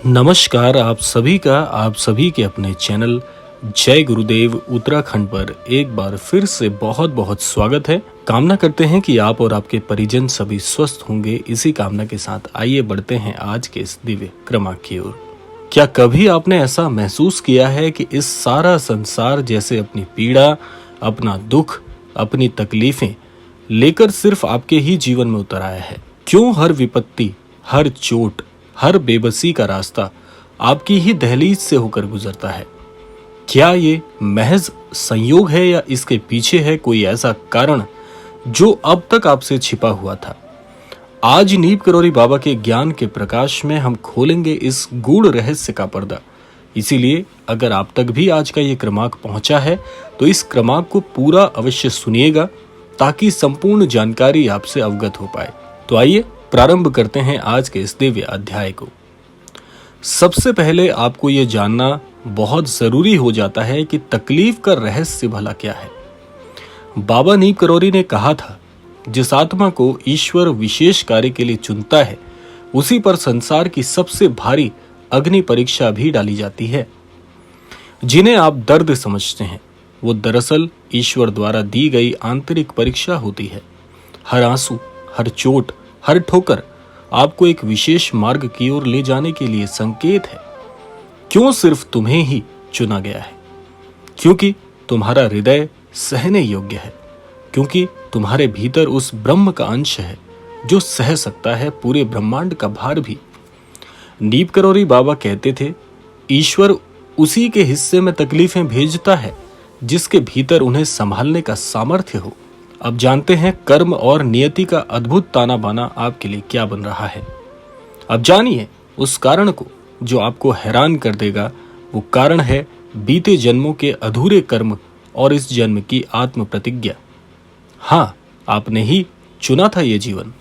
नमस्कार आप सभी के अपने चैनल जय गुरुदेव उत्तराखंड पर एक बार फिर से बहुत बहुत स्वागत है। कामना करते हैं कि आप और आपके परिजन सभी स्वस्थ होंगे। इसी कामना के साथ आइए बढ़ते हैं आज के इस दिव्य क्रमांक की ओर। क्या कभी आपने ऐसा महसूस किया है कि इस सारा संसार जैसे अपनी पीड़ा, अपना दुख, अपनी तकलीफें लेकर सिर्फ आपके ही जीवन में उतर आया है? क्यों हर विपत्ति, हर चोट, हर बेबसी का रास्ता आपकी ही दहलीज से होकर गुजरता है? क्या ये महज संयोग है या इसके पीछे है कोई ऐसा कारण जो अब तक आपसे छिपा हुआ था? आज नीप करौरी बाबा के ज्ञान के प्रकाश में हम खोलेंगे इस गूढ़ रहस्य का पर्दा। इसीलिए अगर आप तक भी आज का ये क्रमांक पहुंचा है तो इस क्रमांक को पूरा अवश्य सुनिएगा ताकि संपूर्ण जानकारी आपसे अवगत हो पाए। तो आइए प्रारंभ करते हैं आज के इस दिव्य अध्याय को। सबसे पहले आपको यह जानना बहुत जरूरी हो जाता है कि तकलीफ का रहस्य भला क्या है। बाबा नीप करौरी ने कहा था, जिस आत्मा को ईश्वर विशेष कार्य के लिए चुनता है उसी पर संसार की सबसे भारी अग्नि परीक्षा भी डाली जाती है। जिन्हें आप दर्द समझते हैं वो दरअसल ईश्वर द्वारा दी गई आंतरिक परीक्षा होती है। हर आंसू, हर चोट, हर ठोकर आपको एक विशेष मार्ग की ओर ले जाने के लिए संकेत है। क्यों सिर्फ तुम्हें ही चुना गया है? क्योंकि तुम्हारा हृदय सहने योग्य है, क्योंकि तुम्हारे भीतर उस ब्रह्म का अंश है जो सह सकता है पूरे ब्रह्मांड का भार भी। नीप करौरी बाबा कहते थे, ईश्वर उसी के हिस्से में तकलीफें भेजता है जिसके भीतर उन्हें संभालने का सामर्थ्य हो। अब जानते हैं कर्म और नियति का अद्भुत ताना बाना आपके लिए क्या बन रहा है। अब जानिए उस कारण को जो आपको हैरान कर देगा। वो कारण है बीते जन्मों के अधूरे कर्म और इस जन्म की आत्म प्रतिज्ञा। हाँ, आपने ही चुना था ये जीवन।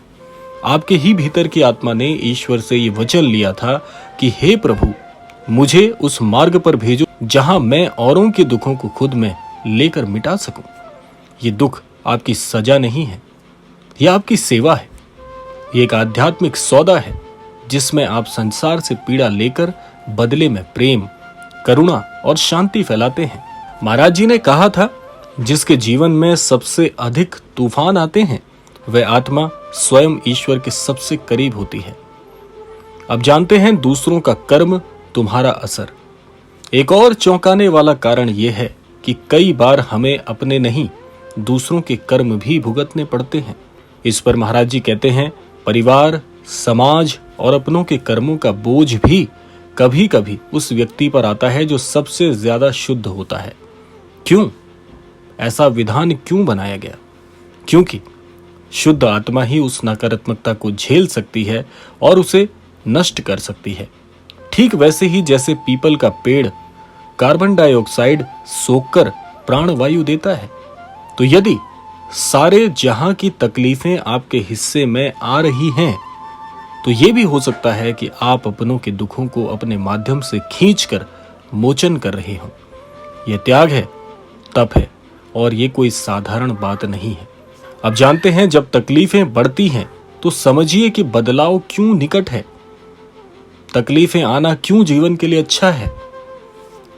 आपके ही भीतर की आत्मा ने ईश्वर से ये वचन लिया था कि हे प्रभु, मुझे उस मार्ग पर भेजो जहां मैं औरों के दुखों को खुद में लेकर मिटा सकूं। ये दुख आपकी सजा नहीं है, यह आपकी सेवा है। यह एक आध्यात्मिक सौदा है जिसमें आप संसार से पीड़ा लेकर बदले में प्रेम, करुणा और शांति फैलाते हैं। महाराज जी ने कहा था, जिसके जीवन में सबसे अधिक तूफान आते हैं वह आत्मा स्वयं ईश्वर के सबसे करीब होती है। अब जानते हैं दूसरों का कर्म, तुम्हारा असर। एक और चौंकाने वाला कारण यह है कि कई बार हमें अपने नहीं दूसरों के कर्म भी भुगतने पड़ते हैं। इस पर महाराज जी कहते हैं, परिवार, समाज और अपनों के कर्मों का बोझ भी कभी कभी उस व्यक्ति पर आता है जो सबसे ज्यादा शुद्ध होता है। क्यों? ऐसा विधान क्यों बनाया गया? क्योंकि शुद्ध आत्मा ही उस नकारात्मकता को झेल सकती है और उसे नष्ट कर सकती है। ठीक वैसे ही जैसे पीपल का पेड़ कार्बन डाइऑक्साइड सोखकर प्राणवायु देता है, तो यदि सारे जहां की तकलीफें आपके हिस्से में आ रही हैं तो यह भी हो सकता है कि आप अपनों के दुखों को अपने माध्यम से खींचकर मोचन कर रहे हो। यह त्याग है, तप है और यह कोई साधारण बात नहीं है। अब जानते हैं, जब तकलीफें बढ़ती हैं तो समझिए कि बदलाव क्यों निकट है। तकलीफें आना क्यों जीवन के लिए अच्छा है।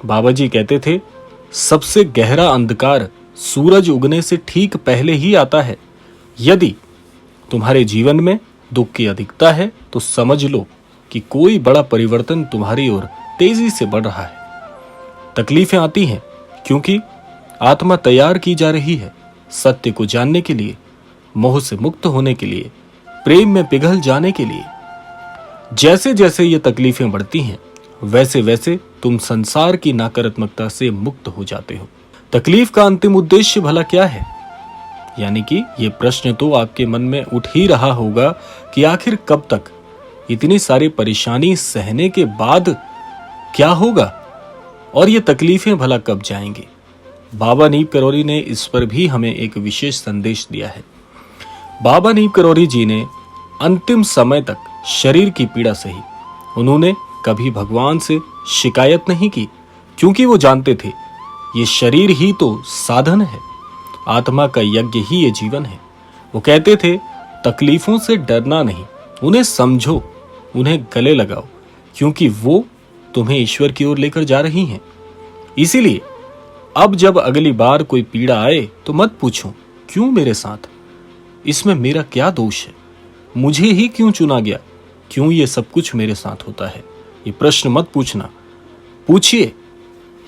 बाबा जी कहते थे, सबसे गहरा अंधकार सूरज उगने से ठीक पहले ही आता है। यदि तुम्हारे जीवन में दुख की अधिकता है तो समझ लो कि कोई बड़ा परिवर्तन तुम्हारी ओर तेजी से बढ़ रहा है। तकलीफें आती हैं क्योंकि आत्मा तैयार की जा रही है सत्य को जानने के लिए, मोह से मुक्त होने के लिए, प्रेम में पिघल जाने के लिए। जैसे जैसे ये तकलीफें बढ़ती हैं वैसे वैसे तुम संसार की नकारात्मकता से मुक्त हो जाते हो। तकलीफ का अंतिम उद्देश्य भला क्या है? यानी कि ये प्रश्न तो आपके मन में उठ ही रहा होगा कि आखिर कब तक? इतनी सारी परेशानी सहने के बाद क्या होगा? और ये तकलीफें भला कब जाएंगी? बाबा नीप करौरी ने इस पर भी हमें एक विशेष संदेश दिया है। बाबा नीप करौरी जी ने अंतिम समय तक शरीर की पीड़ा सही। उन्होंने कभी भगवान से शिकायत नहीं की, क्योंकि वो जानते थे ये शरीर ही तो साधन है, आत्मा का यज्ञ ही ये जीवन है। वो कहते थे, तकलीफों से डरना नहीं, उन्हें समझो, उन्हें गले लगाओ, क्योंकि वो तुम्हें ईश्वर की ओर लेकर जा रही हैं। इसीलिए अब जब अगली बार कोई पीड़ा आए तो मत पूछो क्यों मेरे साथ, इसमें मेरा क्या दोष है, मुझे ही क्यों चुना गया, क्यों ये सब कुछ मेरे साथ होता है। ये प्रश्न मत पूछना, पूछिए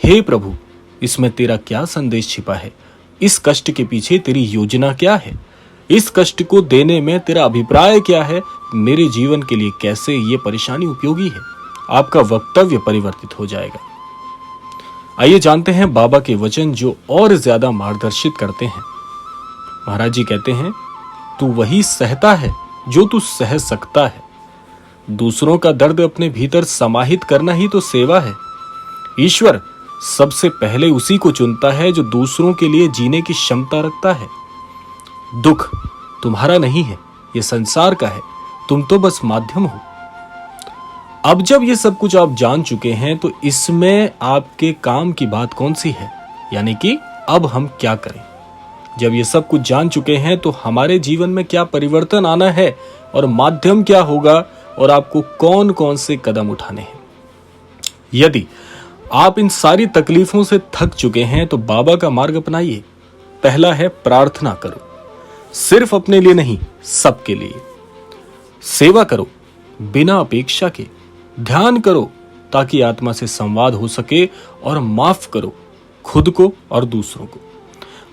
हे प्रभु इसमें तेरा क्या संदेश छिपा है, इस कष्ट के पीछे तेरी योजना क्या है, इस कष्ट को देने में तेरा अभिप्राय क्या है, मेरे जीवन के लिए कैसे ये परेशानी उपयोगी है। आपका वक्तव्य परिवर्तित हो जाएगा। आइए जानते हैं बाबा के वचन जो और ज्यादा मार्गदर्शित करते हैं। महाराज जी कहते हैं, तू वही सहता है जो तू सह सकता है। दूसरों का दर्द अपने भीतर समाहित करना ही तो सेवा है। ईश्वर सबसे पहले उसी को चुनता है जो दूसरों के लिए जीने की क्षमता रखता है। दुख तुम्हारा नहीं है, ये संसार का है, तुम तो बस माध्यम हो। अब जब ये सब कुछ आप जान चुके हैं तो इसमें आपके काम की बात कौन सी है, यानी कि अब हम क्या करें। जब ये सब कुछ जान चुके हैं तो हमारे जीवन में क्या परिवर्तन आना है और माध्यम क्या होगा और आपको कौन कौन से कदम उठाने हैं। यदि आप इन सारी तकलीफों से थक चुके हैं तो बाबा का मार्ग अपनाइए। पहला है प्रार्थना करो, सिर्फ अपने लिए नहीं, सबके लिए। सेवा करो बिना अपेक्षा के। ध्यान करो ताकि आत्मा से संवाद हो सके और माफ करो खुद को और दूसरों को।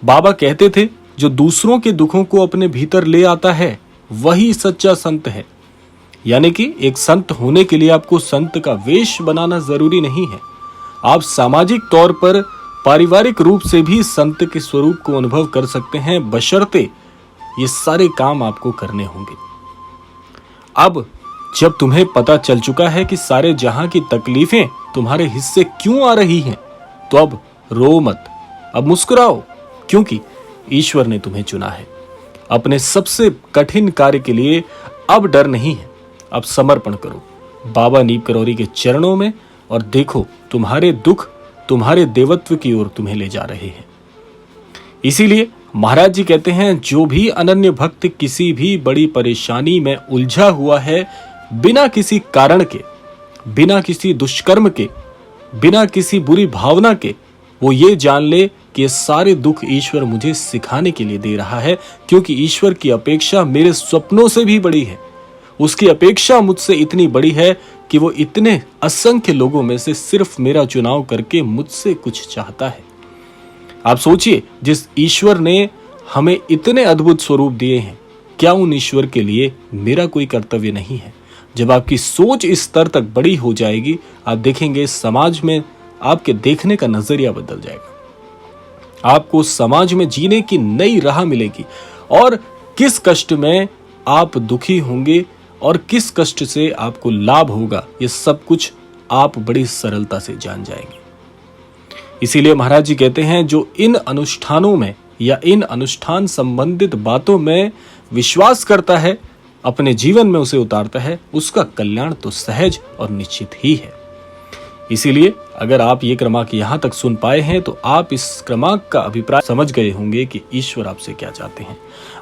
बाबा कहते थे, जो दूसरों के दुखों को अपने भीतर ले आता है वही सच्चा संत है। यानी कि एक संत होने के लिए आपको संत का वेश बनाना जरूरी नहीं है। आप सामाजिक तौर पर, पारिवारिक रूप से भी संत के स्वरूप को अनुभव कर सकते हैं, बशर्ते ये सारे काम आपको करने होंगे। अब जब तुम्हें पता चल चुका है कि सारे जहां की तकलीफें तुम्हारे हिस्से क्यों आ रही हैं, तो अब रो मत, अब मुस्कुराओ, क्योंकि ईश्वर ने तुम्हें चुना है अपने सबसे कठिन कार्य के लिए। अब डर नहीं है, अब समर्पण करो बाबा नीम करौरी के चरणों में और देखो तुम्हारे दुख तुम्हारे देवत्व की ओर तुम्हें ले जा रहे हैं। इसीलिए महाराज जी कहते हैं, जो भी अनन्य भक्त किसी भी बड़ी परेशानी में उलझा हुआ है, बिना किसी कारण के, बिना किसी दुष्कर्म के, बिना किसी बुरी भावना के, वो ये जान ले कि ये सारे दुख ईश्वर मुझे सिखाने के लिए दे रहा है, क्योंकि ईश्वर की अपेक्षा मेरे सपनों से भी बड़ी है। उसकी अपेक्षा मुझसे इतनी बड़ी है कि वो इतने असंख्य लोगों में से सिर्फ मेरा चुनाव करके मुझसे कुछ चाहता है। आप सोचिए, जिस ईश्वर ने हमें इतने अद्भुत स्वरूप दिए हैं, क्या उन ईश्वर के लिए मेरा कोई कर्तव्य नहीं है। जब आपकी सोच इस स्तर तक बड़ी हो जाएगी, आप देखेंगे समाज में आपके देखने का नजरिया बदल जाएगा। आपको समाज में जीने की नई राह मिलेगी और किस कष्ट में आप दुखी होंगे और किस कष्ट से आपको लाभ होगा, ये सब कुछ आप बड़ी सरलता से जान जाएंगे। इसीलिए महाराज जी कहते हैं, जो इन अनुष्ठानों में या इन अनुष्ठान संबंधित बातों में विश्वास करता है, अपने जीवन में उसे उतारता है, उसका कल्याण तो सहज और निश्चित ही है। इसीलिए अगर आप ये क्रमांक यहां तक सुन पाए हैं तो आप इस क्रमांक का अभिप्राय समझ गए होंगे कि ईश्वर आपसे क्या चाहते हैं।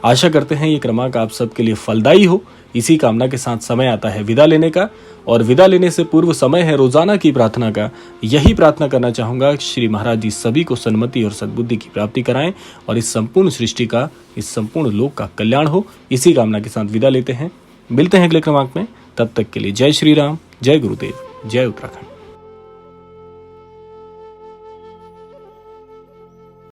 आशा करते हैं ये क्रमांक आप सबके लिए फलदायी हो। इसी कामना के साथ समय आता है विदा लेने का, और विदा लेने से पूर्व समय है रोजाना की प्रार्थना का। यही प्रार्थना करना चाहूंगा, श्री महाराज जी सभी को सन्मति और सद्बुद्धि की प्राप्ति कराएं और इस संपूर्ण सृष्टि का, इस संपूर्ण लोक का कल्याण हो। इसी कामना के साथ विदा लेते हैं। मिलते हैं अगले क्रमांक में, तब तक के लिए जय श्री राम, जय गुरुदेव, जय उत्तराखंड।